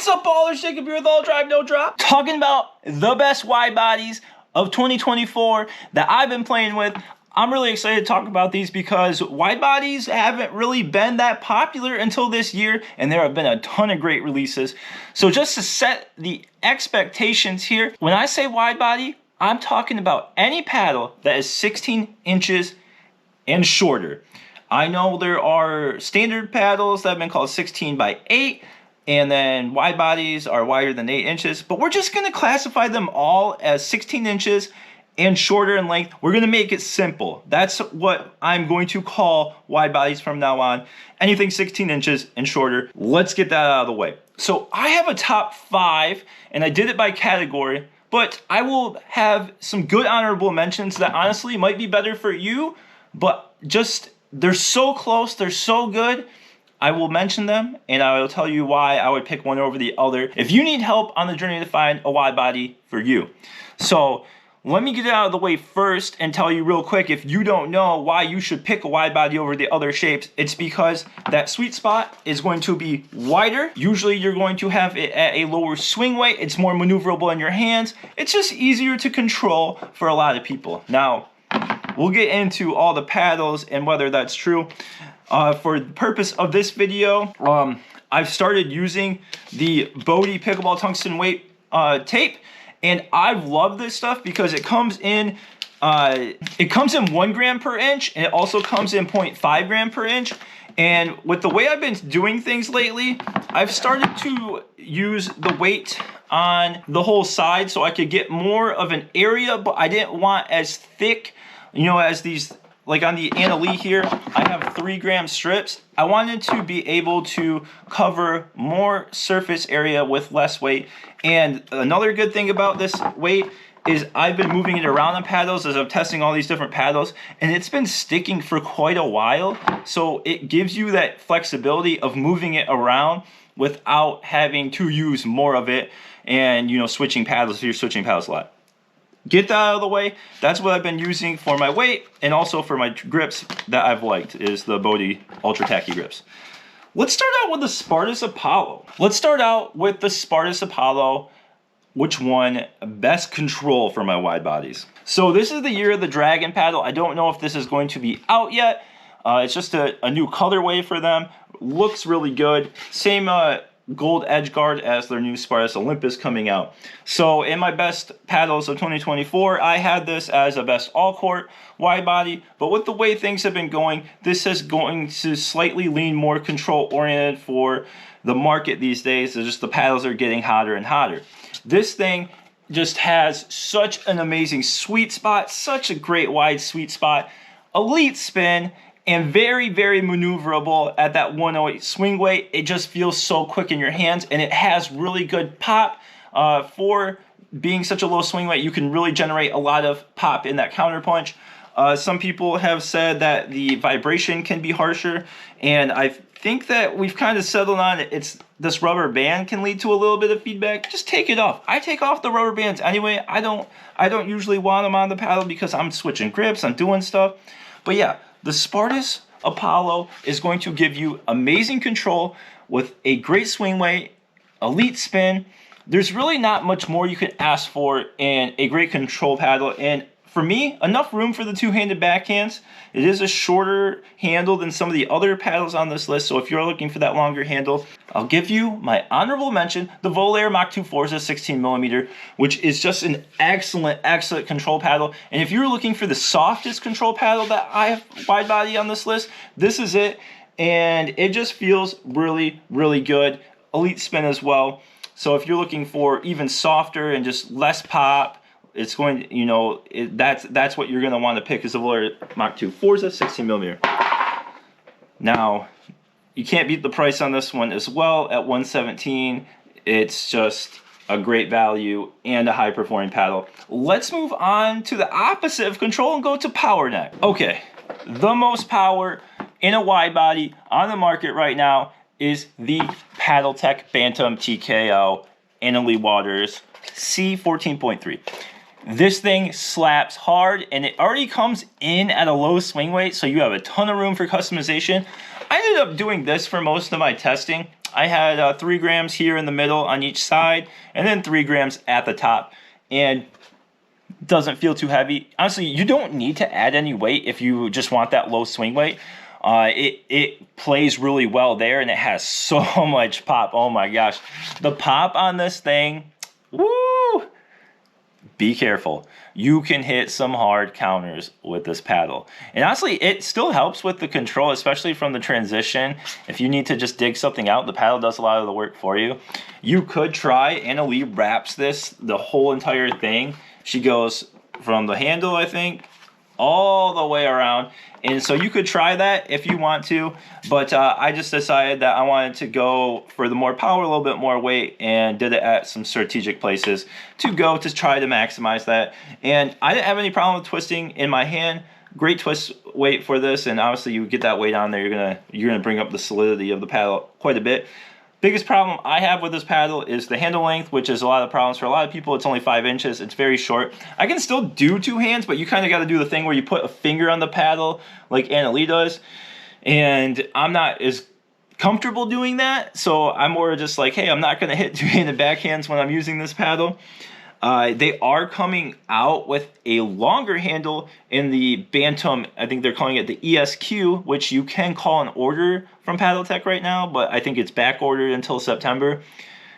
What's up, ballers? Jacob here with All Drive No Drop. Talking about the best wide bodies of 2024 that I've been playing with. I'm really excited to talk about these because wide bodies haven't really been that popular until this year, and there have been a ton of great releases. So just to set the expectations here, when I say wide body, I'm talking about any paddle that is 16 inches and shorter. I know there are standard paddles that have been called 16 by 8, and then wide bodies are wider than 8 inches, but we're just gonna classify them all as 16 inches and shorter in length. We're gonna make it simple. That's what I'm going to call wide bodies from now on. Anything 16 inches and shorter. Let's get that out of the way. So I have a top 5, and I did it by category, but I will have some good honorable mentions that honestly might be better for you, but just they're so close, they're so good. I will mention them, and I will tell you why I would pick one over the other if you need help on the journey to find a wide body for you. So let me get it out of the way first and tell you real quick, if you don't know why you should pick a wide body over the other shapes, it's because that sweet spot is going to be wider. Usually you're going to have it at a lower swing weight. It's more maneuverable in your hands. It's just easier to control for a lot of people. Now, we'll get into all the paddles and whether that's true. For the purpose of this video, I've started using the Widebody Pickleball tungsten weight tape, and I've loved this stuff because it comes in 1 gram per inch, and it also comes in 0.5 gram per inch. And with the way I've been doing things lately, I've started to use the weight on the whole side so I could get more of an area, but I didn't want as thick, you know, as these. Like on the ALW here, I have 3 gram strips. I wanted to be able to cover more surface area with less weight. And another good thing about this weight is I've been moving it around on paddles as I'm testing all these different paddles, and it's been sticking for quite a while. So it gives you that flexibility of moving it around without having to use more of it and, you know, switching paddles if you're switching paddles a lot. Get that out of the way. That's what I've been using for my weight and also for my grips that I've liked is the Widebody Ultra Tacky grips. Let's start out with the Spartus Apollo. Which one best control for my wide bodies. So this is the year of the Dragon paddle. I don't know if this is going to be out yet. It's just a new colorway for them. Looks really good. Same gold edge guard as their new Spartus Olympus coming out. So in my best paddles of 2024, I had this as a best all court wide body, but with the way things have been going, this is going to slightly lean more control oriented for the market these days. It's just the paddles are getting hotter and hotter. This thing just has such an amazing sweet spot, such a great wide sweet spot, elite spin, and very, very maneuverable at that 108 swing weight. It just feels so quick in your hands, and it has really good pop. For being such a low swing weight, you can really generate a lot of pop in that counter punch. Some people have said that the vibration can be harsher, and I think that we've kind of settled on it. It's this rubber band can lead to a little bit of feedback. Just take it off. I take off the rubber bands anyway. I don't usually want them on the paddle because I'm switching grips, I'm doing stuff. But yeah, the Spartus Apollo is going to give you amazing control with a great swing weight, elite spin. There's really not much more you can ask for in a great control paddle. And for me, enough room for the two-handed backhands. It is a shorter handle than some of the other paddles on this list, so if you're looking for that longer handle, I'll give you my honorable mention, the Volair Mach 2 Forza 16mm, which is just an excellent, excellent control paddle. And if you're looking for the softest control paddle that I have wide body on this list, this is it. And it just feels really, really good. Elite spin as well. So if you're looking for even softer and just less pop, it's going to, you know, that's what you're going to want to pick is the Volair Mach 2 Forza 16mm. Now, you can't beat the price on this one as well at $117. It's just a great value and a high performing paddle. Let's move on to the opposite of control and go to power neck. Okay, the most power in a wide body on the market right now is the Paddletek Bantam TKO Annalee Waters C14.3. This thing slaps hard, and it already comes in at a low swing weight, so you have a ton of room for customization. I ended up doing this for most of my testing. I had 3 grams here in the middle on each side, and then 3 grams at the top, and doesn't feel too heavy. Honestly, you don't need to add any weight if you just want that low swing weight. It plays really well there, and it has so much pop. Oh my gosh, the pop on this thing, woo! Be careful. You can hit some hard counters with this paddle. And honestly, it still helps with the control, especially from the transition. If you need to just dig something out, the paddle does a lot of the work for you. You could try, Anna Lee wraps this, the whole entire thing. She goes from the handle, I think, all the way around. And so you could try that if you want to, but I just decided that I wanted to go for the more power, a little bit more weight, and did it at some strategic places to go to try to maximize that. And I didn't have any problem with twisting in my hand. Great twist weight for this, and obviously you get that weight on there, you're gonna bring up the solidity of the paddle quite a bit. Biggest problem I have with this paddle is the handle length, which is a lot of problems. For a lot of people, it's only 5 inches. It's very short. I can still do 2 hands, but you kind of got to do the thing where you put a finger on the paddle like Anna Lee does. And I'm not as comfortable doing that. So I'm more just like, hey, I'm not going to hit 2-handed backhands when I'm using this paddle. They are coming out with a longer handle in the Bantam. I think they're calling it the ESQ, which you can call an order from Paddletek right now, but I think it's back ordered until September.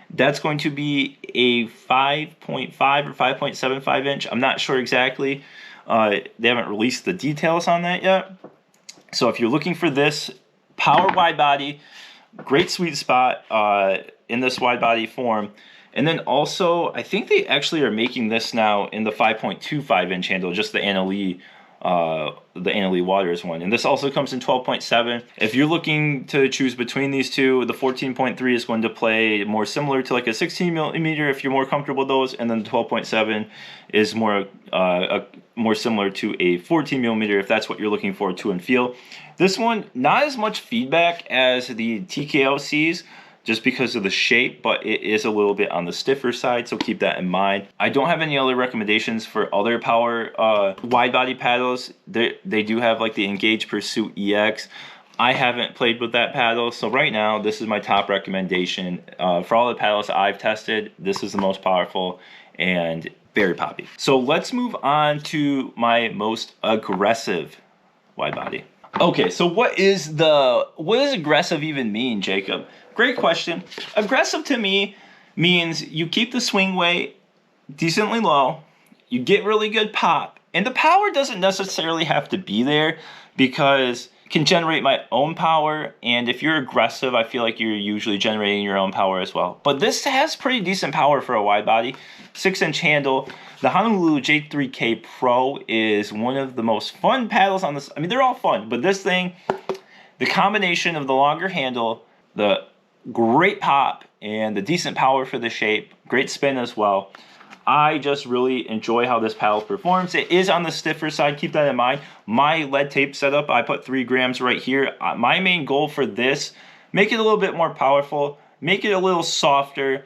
That's going to be a 5.5 or 5.75 inch. I'm not sure exactly. They haven't released the details on that yet. So if you're looking for this power wide body, great sweet spot in this wide body form. And then also, I think they actually are making this now in the 5.25 inch handle, just the Anna Lee Waters one. And this also comes in 12.7. If you're looking to choose between these two, the 14.3 is going to play more similar to like a 16 millimeter if you're more comfortable with those, and then the 12.7 is more similar to a 14 millimeter if that's what you're looking for to and feel. This one, not as much feedback as the TKO-Cs, just because of the shape, but it is a little bit on the stiffer side, so keep that in mind. I don't have any other recommendations for other power wide body paddles. They do have like the Engage Pursuit EX. I haven't played with that paddle, so right now this is my top recommendation. For all the paddles I've tested, this is the most powerful and very poppy. So let's move on to my most aggressive wide body. Okay, so what does aggressive even mean, Jacob? Great question. Aggressive to me means you keep the swing weight decently low, you get really good pop, and the power doesn't necessarily have to be there because it can generate my own power, and if you're aggressive, I feel like you're usually generating your own power as well. But this has pretty decent power for a wide body. 6-inch handle. The Honolulu J3K Pro is one of the most fun paddles on this. I mean, they're all fun, but this thing, the combination of the longer handle, the great pop, and the decent power for the shape, great spin as well. I just really enjoy how this paddle performs. It is on the stiffer side, keep that in mind. My lead tape setup, I put 3 grams right here. My main goal for this, make it a little bit more powerful, make it a little softer,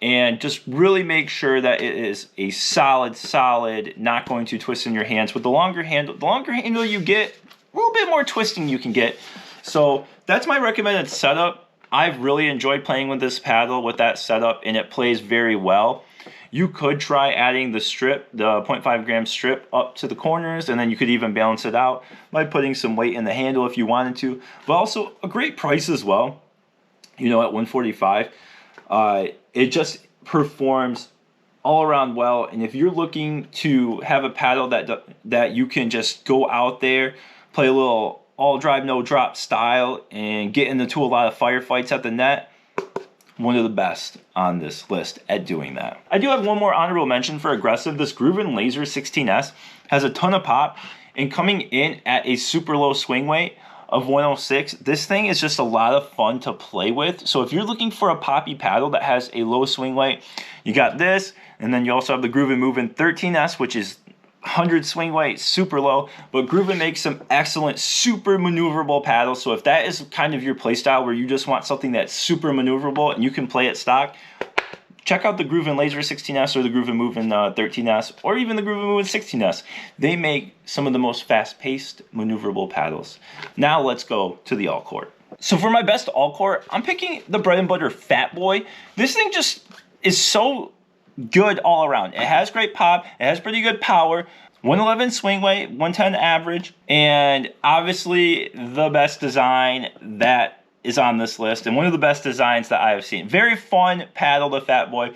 and just really make sure that it is a solid, not going to twist in your hands. With the longer handle you get, a little bit more twisting you can get. So that's my recommended setup. I've really enjoyed playing with this paddle with that setup, and it plays very well. You could try adding the strip, the 0.5 gram strip up to the corners, and then you could even balance it out by putting some weight in the handle if you wanted to. But also a great price as well, you know, at $145. It just performs all around well, and if you're looking to have a paddle that you can just go out there, play a little all-drive-no-drop style, and get into a lot of firefights at the net, one of the best on this list at doing that. I do have one more honorable mention for aggressive. This GRÜVN Laser 16S has a ton of pop, and coming in at a super low swing weight of 106, this thing is just a lot of fun to play with. So if you're looking for a poppy paddle that has a low swing weight, you got this, and then you also have the GRÜVN Movin' 13S, which is 100 swing weight, super low, but GRÜVN makes some excellent, super maneuverable paddles. So if that is kind of your play style where you just want something that's super maneuverable and you can play it stock, check out the GRÜVN Laser 16S or the GRÜVN Movin' 13S or even the GRÜVN Movin' 16S. They make some of the most fast-paced, maneuverable paddles. Now let's go to the all-court. So for my best all court, I'm picking the bread and butter FatBoy. This thing just is so good all around. It has great pop, it has pretty good power, 111 swing weight, 110 average, and obviously the best design that is on this list, and one of the best designs that I have seen. Very fun paddle, the FatBoy.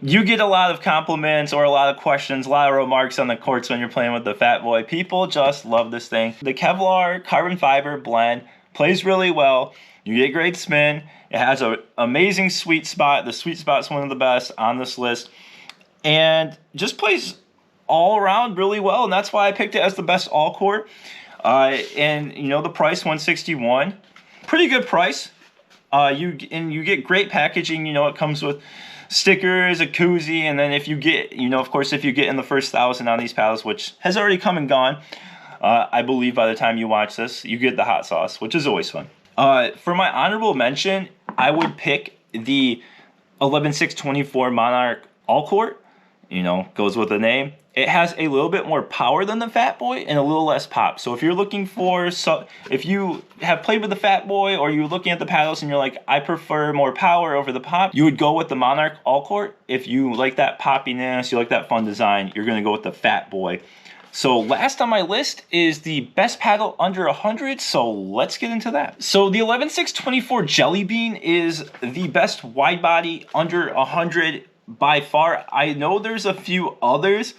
You get a lot of compliments or a lot of questions, a lot of remarks on the courts when you're playing with the FatBoy. People just love this thing. The Kevlar carbon fiber blend plays really well. You get great spin. It has an amazing sweet spot. The sweet spot is one of the best on this list. And just plays all around really well. And that's why I picked it as the best all court. And you know, the price, $161. Pretty good price. You get great packaging. You know, it comes with stickers, a koozie, and then if you get, you know, of course, if you get in the first 1,000 on these paddles, which has already come and gone, I believe by the time you watch this, you get the hot sauce, which is always fun. For my honorable mention, I would pick the 11.624 Monarch All Court. You know, goes with the name. It has a little bit more power than the FatBoy and a little less pop. So if you're looking for, if you have played with the FatBoy or you're looking at the paddles and you're like, I prefer more power over the pop, you would go with the Monarch All Court. If you like that poppiness, you like that fun design, you're going to go with the FatBoy. So last on my list is the best paddle under 100, so let's get into that. So the 11.624 Jelly Bean is the best wide body under 100 by far. I know there's a few others,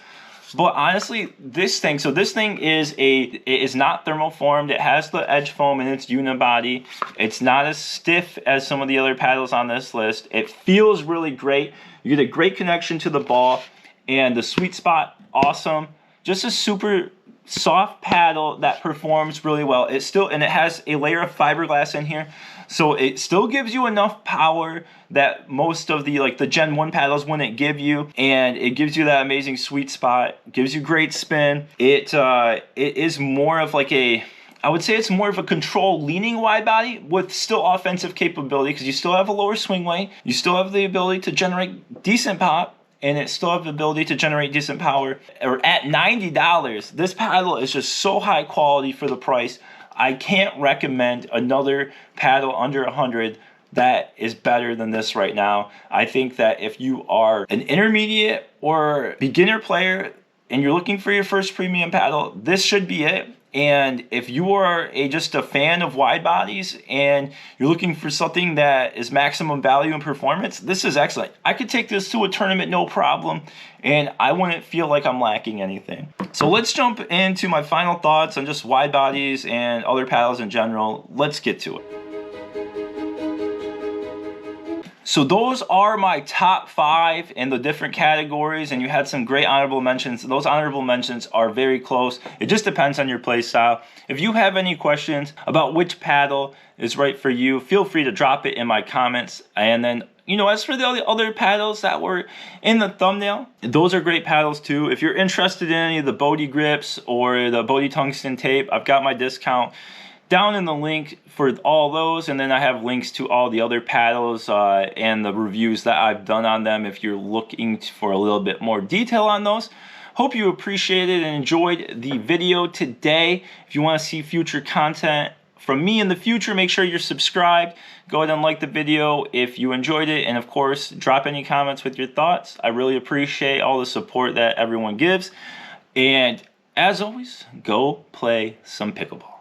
but honestly, this thing, so this thing is it is not thermoformed. It has the edge foam in its unibody. It's not as stiff as some of the other paddles on this list. It feels really great. You get a great connection to the ball, and the sweet spot, awesome. Just a super soft paddle that performs really well. It has a layer of fiberglass in here, so it still gives you enough power that most of the the Gen 1 paddles wouldn't give you, and it gives you that amazing sweet spot, gives you great spin. It is more of I would say it's more of a control leaning wide body with still offensive capability, because you still have a lower swing weight, you still have the ability to generate decent pop, and it still have the ability to generate decent power. Or at $90, this paddle is just so high quality for the price. I can't recommend another paddle under 100 that is better than this right now. I think that if you are an intermediate or beginner player and you're looking for your first premium paddle, this should be it. And if you are just a fan of wide bodies and you're looking for something that is maximum value and performance, this is excellent. I could take this to a tournament no problem, and I wouldn't feel like I'm lacking anything. So let's jump into my final thoughts on just wide bodies and other paddles in general. Let's get to it. So those are my top 5 in the different categories, and you had some great honorable mentions. Those honorable mentions are very close. It just depends on your play style. If you have any questions about which paddle is right for you, feel free to drop it in my comments. And then, you know, as for the other paddles that were in the thumbnail, those are great paddles too. If you're interested in any of the Bodhi grips or the Bodhi tungsten tape, I've got my discount down in the link for all those, and then I have links to all the other paddles and the reviews that I've done on them if you're looking for a little bit more detail on those. Hope you appreciated and enjoyed the video today. If you want to see future content from me in the future, make sure you're subscribed. Go ahead and like the video if you enjoyed it, and of course, drop any comments with your thoughts. I really appreciate all the support that everyone gives. And as always, go play some pickleball.